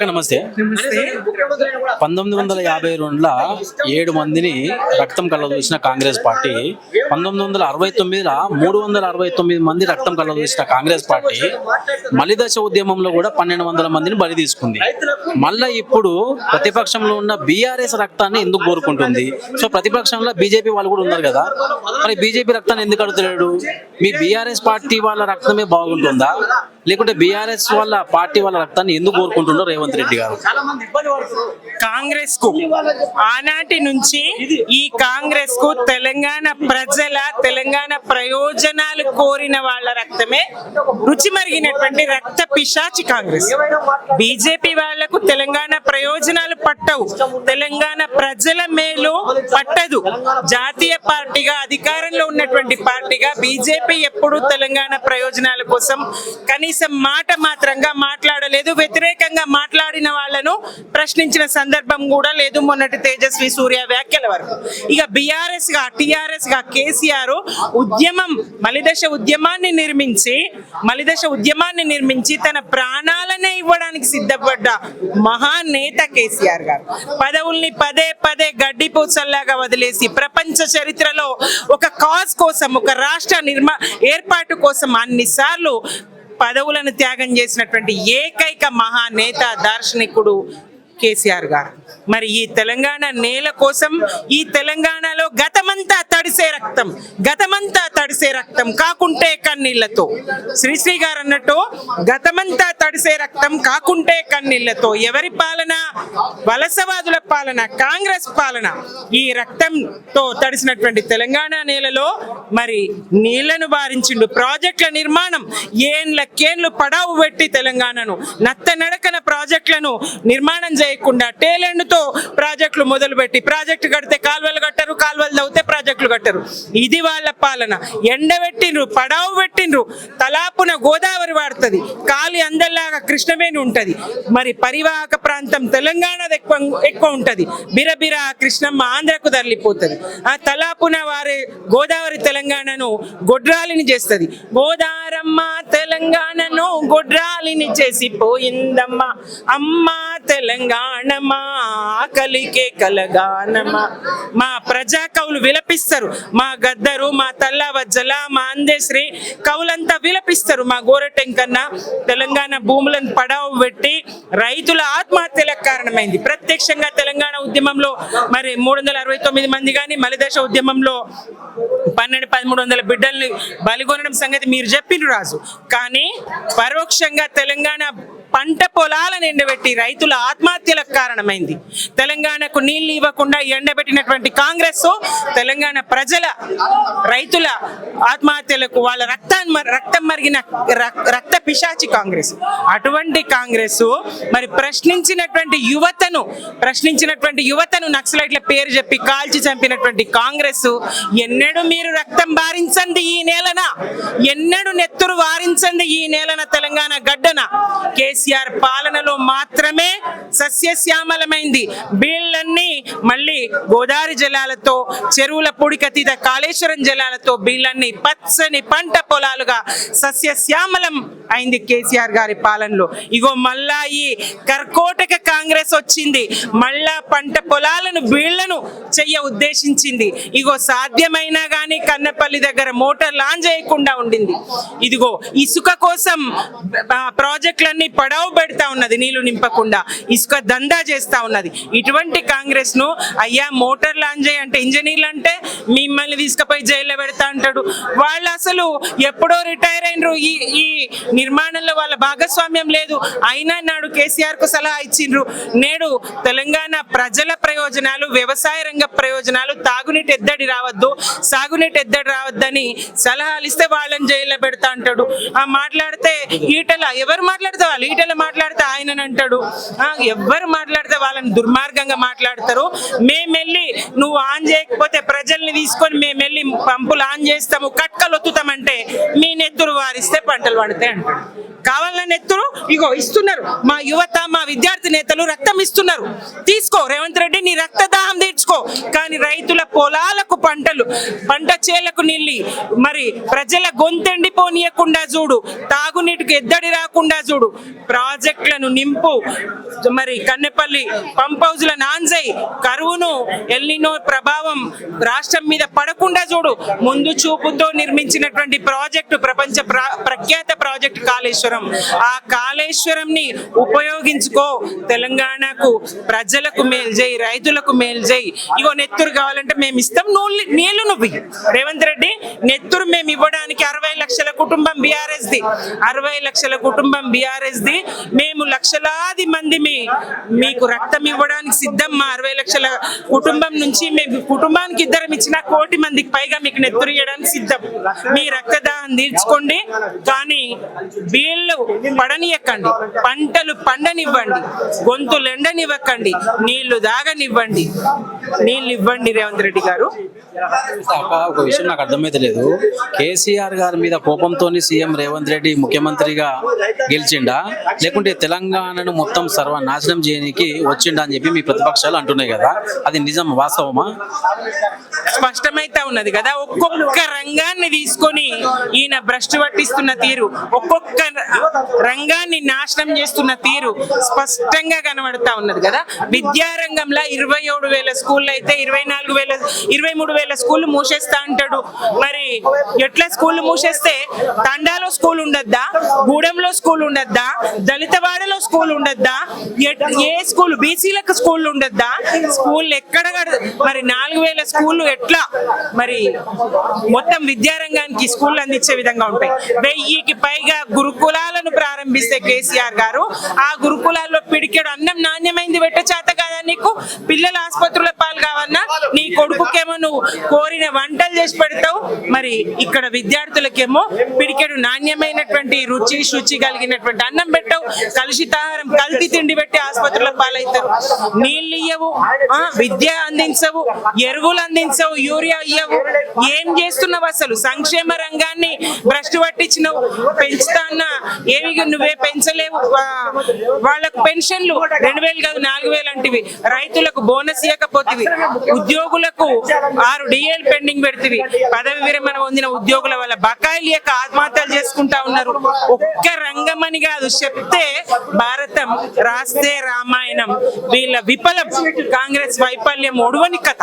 అక్క నమస్తే. 1952లో 7 మందిని రక్తం కళ్ళదూసిన కాంగ్రెస్ పార్టీ, 1969లో 369 మంది రక్తం కళ్ళదూసిన కాంగ్రెస్ పార్టీ మలిదశ ఉద్యమంలో కూడా 1200 మందిని బలి తీసుకుంది. మళ్ళీ ఇప్పుడు ప్రతిపక్షంలో ఉన్న బీఆర్ఎస్ రక్తాన్ని ఎందుకు కోరుకుంటుంది? సో ప్రతిపక్షంలో బీజేపీ వాళ్ళు కూడా ఉన్నారు కదా, మరి బీజేపీ రక్తాన్ని ఎందుకు అడుగుతున్నాడు? మీ బీఆర్ఎస్ పార్టీ వాళ్ళ రక్తమే బాగుంటుందా, లేకుంటే బీఆర్ఎస్ వాళ్ళ పార్టీ వాళ్ళ రక్తాన్ని ఎందుకు కోరుకుంటున్నారు రేవంత్ రెడ్డి గారు? కాంగ్రెస్ కు ఆనాటి నుంచి ఈ కాంగ్రెస్ కు తెలంగాణ ప్రజల తెలంగాణ ప్రయోజనాలు కోరిన వాళ్ళ రక్తమే రుచి మరిగినటువంటి రక్త పిశాచి కాంగ్రెస్. బీజేపీ వాళ్లకు తెలంగాణ ప్రయోజనాలు పట్టవు, తెలంగాణ ప్రజల మేలు పట్టదు. జాతీయ పార్టీగా అధికారంలో ఉన్నటువంటి పార్టీగా బీజేపీ ఎప్పుడు తెలంగాణ ప్రయోజనాల కోసం కనీసం మాట మాత్రంగా మాట్లాడలేదు. వ్యతిరేకంగా మాట్లాడిన వాళ్లను ప్రశ్నించిన సందర్భం కూడా లేదు మొన్నటి తేజస్వి సూర్య వ్యాఖ్యల వరకు. ఇక బీఆర్ఎస్ గా టీఆర్ఎస్ గా కేసీఆర్ మలిదశ ఉద్యమాన్ని నిర్మించి తన ప్రాణాలనే ఇవ్వడానికి సిద్ధపడ్డ మహానేత కేసీఆర్ గారు పదవుల్ని పదే పదే గడ్డిపూసల్లాగా వదిలేసి ప్రపంచ చరిత్రలో ఒక కాజ్ కోసం, ఒక రాష్ట్ర ఏర్పాటు కోసం అన్నిసార్లు పదవులను త్యాగం చేసినటువంటి ఏకైక మహానేత దార్శనికుడు కేసీఆర్ గారు. మరి ఈ తెలంగాణ నేల కోసం, ఈ తెలంగాణలో గతమంతా తడిసే రక్తం కాకుంటే కన్నీళ్లతో, శ్రీశ్రీ గారు అన్నట్టు గతమంతా తడిసే రక్తం కాకుంటే కన్నీళ్లతో, ఎవరి పాలన? వలసవాదుల పాలన, కాంగ్రెస్ పాలన. ఈ రక్తంతో తడిసినటువంటి తెలంగాణ నేలలో మరి నీళ్లను బారించిండు. ప్రాజెక్టుల నిర్మాణం ఏళ్లకేళ్లు పడావు పెట్టి తెలంగాణను నత్తనడకన ప్రాజెక్టులను నిర్మాణం చేయకుండా టేలెండ్తో ప్రాజెక్టులు మొదలుపెట్టి, ప్రాజెక్టు కడితే కాలువలు కట్టరు, కాలువలు తవ్వితే ప్రాజెక్టులు కట్టరు. ఇది వాళ్ళ పాలన. ఎండబెట్టిండ్రు, పడావు పెట్టిండ్రు. తలాపున గోదావరి వాడుతుంది, కాలి అందల్లాగా కృష్ణవేణి ఉంటది. మరి పరివాహక ప్రాంతం తెలంగాణది ఎక్కువ ఉంటది. బిరబిర కృష్ణమ్మ ఆంధ్రకు తరలిపోతుంది. ఆ తలాపున వారి గోదావరి తెలంగాణను గొడ్రాలిని చేస్తుంది. గోదారమ్మ తెలంగాణను గొడ్రాలిని చేసిపోయిందమ్మా, అమ్మ తెలంగాణమా ఆకలికే కలగానమా. మా ప్రజా కవులు విలపిస్తారు, మా గద్దరు, మా తల్లవజ్జల, మా అందశ్రీ కవులంతా విలపిస్తారు. మా గోరటెంకన్న తెలంగాణ భూములను పడావు పెట్టి రైతుల ఆత్మహత్యలకు కారణమైంది. ప్రత్యక్షంగా తెలంగాణ ఉద్యమంలో మరి 369 మంది కానీ, మలిదశ ఉద్యమంలో 1200-1300 బిడ్డల్ని బలిగొనడం సంగతి మీరు చెప్పిండ్రు రాజు. కానీ పరోక్షంగా తెలంగాణ పంట పొలాలను ఎండబెట్టి రైతుల ఆత్మహత్యలకు కారణమైంది. తెలంగాణకు నీళ్లు ఇవ్వకుండా ఎండబెట్టినటువంటి కాంగ్రెస్ తెలంగాణ ప్రజల రైతుల ఆత్మహత్యలకు వాళ్ళ రక్తం మరిగిన రక్త పిశాచి కాంగ్రెస్. అటువంటి కాంగ్రెస్ మరి ప్రశ్నించినటువంటి యువతను నక్సలైట్ల పేరు చెప్పి కాల్చి చంపినటువంటి కాంగ్రెస్ ఎన్నడూ మీరు రక్తం బారించండి ఈ నేలన, ఎన్నడూ నెత్తురు వారించండి ఈ నేలన తెలంగాణ గడ్డన. కేసీఆర్ పాలనలో మాత్రమే సస్యశ్యామలమైంది. బీళ్లన్నీ మళ్ళీ గోదావరి జలాలతో, చెరువుల పొడికతీత కాళేశ్వరం జలాలతో బీళ్లన్నీ పచ్చని పంట పొలాలుగా సస్యశ్యామలం అయింది కేసీఆర్ గారి పాలనలో. ఇగో మళ్ళా ఈ కర్కోటక కాంగ్రెస్ వచ్చింది, మళ్ళా పంట పొలాలను బీళ్లను చెయ్య ఉద్దేశించింది. ఇగో సాధ్యమైనా గానీ కన్నపల్లి దగ్గర మోటార్ లాంచ్ చేయకుండా ఉండింది. ఇదిగో ఇసుక కోసం ప్రాజెక్టులన్నీ పడావు పెడతా ఉన్నది, నీళ్లు నింపకుండా ఇసుక దందా చేస్తా ఉన్నది. ఇటువంటి కాంగ్రెస్ ను అయ్యా మోటార్ లాంచ్ చేయంటే, ఇంజనీర్లు అంటే మిమ్మల్ని తీసుకుపోయి జైల్లో పెడతా అంటాడు. వాళ్ళు అసలు ఎప్పుడో రిటైర్ అయినరు. ఈ నిర్మాణంలో వాళ్ళ భాగస్వామ్యం లేదు. అయినా నాడు కేసీఆర్ కు సలహా ఇచ్చిండ్రు. నేడు తెలంగాణ ప్రజల ప్రయోజనాలు, వ్యవసాయ రంగ ప్రయోజనాలు, తాగునీటి ఎద్దడి రావద్దు, సాగునీటి ఎద్దడి రావద్దని సలహాలు ఇస్తే వాళ్ళని జైల్లో పెడతా అంటాడు. మాట్లాడితే ఈటల, ఎవరు మాట్లాడితే వాళ్ళు, ఈటల మాట్లాడితే ఆయనని అంటాడు. ఎవరు మాట్లాడితే వాళ్ళని దుర్మార్గంగా మాట్లాడతారు. మేమెళ్ళి నువ్వు ఆన్ చేయకపోతే ప్రజల్ని తీసుకొని మేమెళ్ళి పంపులు ఆన్ చేస్తాము, కట్కలు ఒత్తుతామంటే మీ నెత్తురు వారిస్తే పంటలు పండుతాయి అంటాడు. కావాలన్న నెత్తురు ఇగో ఇస్తున్నారు. మా యువత, మా విద్యార్థి నేతలు వాళ్ళు రక్తం ఇస్తున్నారు, తీసుకో రేవంత్ రెడ్డి, నీ రక్తదాహం తీర్చుకో. కానీ రైతుల పొలాలకు పంట చేలకు నీళ్ళి, మరి ప్రజల గొంతెండిపోనీయకుండా చూడు, తాగునీటికి ఎద్దడి రాకుండా చూడు, ప్రాజెక్టులను నింపు, మరి కన్నెపల్లి పంప్ హౌజ్ల నాన్జై, కరువును ఎల్నినో ప్రభావం రాష్ట్రం మీద పడకుండా చూడు. ముందు చూపుతో నిర్మించినటువంటి ప్రాజెక్టు ప్రఖ్యాత ప్రాజెక్టు కాళేశ్వరం. ఆ కాళేశ్వరంని ఉపయోగించుకో, తెలంగాణకు ప్రజలకు మేలు చేయి, రైతులకు మేలు చేయి. ఇగో నెత్తురు కావాలంటే మేము ఇస్తాం, నీళ్లు నువ్వు. రేవంత్ రెడ్డి, నెత్తురు మేము ఇవ్వడానికి 60 లక్షల కుటుంబం బీఆర్ఎస్ ది, 60 లక్షల కుటుంబం బీఆర్ఎస్ ది. మేము లక్షలాది మంది మీకు రక్తం ఇవ్వడానికి సిద్ధం. మా 60 లక్షల కుటుంబం నుంచి మేము కుటుంబానికి 2 ఇచ్చిన 1 కోటి మందికి పైగా మీకు నెత్తురు ఇవ్వడానికి సిద్ధం. మీ రక్తదాహం తీర్చుకోండి, కానీ వీళ్ళు పడనియకండి, పంటలు పండనివ్వండి, గొంతులు ఎండనివ్వకండి, నీళ్లు దాగనివ్వండి, నీళ్ళు ఇవ్వండి రేవంత్ రెడ్డి గారు. ఒక విషయం నాకు అర్థమైతే లేదు, కేసీఆర్ గారి మీద కోపంతో సీఎం రేవంత్ రెడ్డి ముఖ్యమంత్రిగా గెలిచిండా, లేకుంటే తెలంగాణను మొత్తం సర్వనాశనం చేయడానికి వచ్చిండా అని చెప్పి మీ ప్రతిపక్షాలు అంటున్నాయి కదా, అది నిజం, వాస్తవమా? స్పష్టమైతే ఉన్నది కదా. ఒక్కొక్క రంగాన్ని తీసుకొని ఈయన భ్రష్టు పట్టిస్తున్న తీరు, ఒక్కొక్క రంగాన్ని నాశనం చేస్తున్న తీరు స్పష్టంగా కనబడతా ఉన్నది కదా. విద్యారంగంలో 27,000 స్కూళ్ళు అయితే 23,000 స్కూళ్ళు మూసేస్తా అంటాడు. మరి ఎట్లా స్కూళ్ళు మూసేస్తే తండాలో స్కూల్ ఉండద్దా, గూడెంలో స్కూల్ ఉండద్దా, దళితవాడలో స్కూల్ ఉండద్దా, ఏ స్కూల్ బీసీలకు స్కూల్ ఉండద్దా, స్కూల్ ఎక్కడ మరి 4,000 స్కూళ్ళు ఎట్లా మరి మొత్తం విద్యారంగానికి స్కూళ్ళు అందించే విధంగా ఉంటాయి. 1000కి పైగా గురుకులాలను ప్రారంభిస్తే కేసీఆర్ గారు, ఆ గురుకులాల్లో పిడికెడు అన్నం నాణ్యమైంది పెట్ట చేత కాదా నీకు? పిల్లల ఆసుపత్రుల పాలు కావన్నా నీ కొడుకుకేమో నువ్వు కోరిన వంటలు చేసి పెడతావు, మరి ఇక్కడ విద్యార్థులకేమో పిడికెడు నాణ్యమైనటువంటి రుచి శుచి కలిగినటువంటి అన్నం పెట్టవు, కలుషితాహారం కల్తీ తిండి పెట్టి ఆసుపత్రుల పాలవుతారు. నీళ్ళు ఇయ్యవు, విద్య అందించవు, ఎరువులు అందించవు, యూరియా ఇయ్యవు. ఏం చేస్తున్నావు అసలు? సంక్షేమ రంగాన్ని భ్రష్టు పట్టించినవు. పెంచుతా అన్న ఏమి నువ్వే పెంచలేవు. వాళ్ళకు పెన్షన్లు 2,000 కాదు 4,000 అంటివి, రైతులకు బోనస్ ఇవ్వకపోతివి, ఉద్యోగులకు 6 DL పెండింగ్ పెడితివి, పదవి విరమణ పొందిన ఉద్యోగుల వల్ల బకాయిలు ఇయ్యక ఆత్మహత్యలు చేసుకుంటా ఉన్నారు. ఒక్క రంగమని కాదు, చెప్తే భారతం రాస్తే రామాయణం. వీళ్ళ విఫలం, కాంగ్రెస్ వైఫల్యం ఒడవని కథ.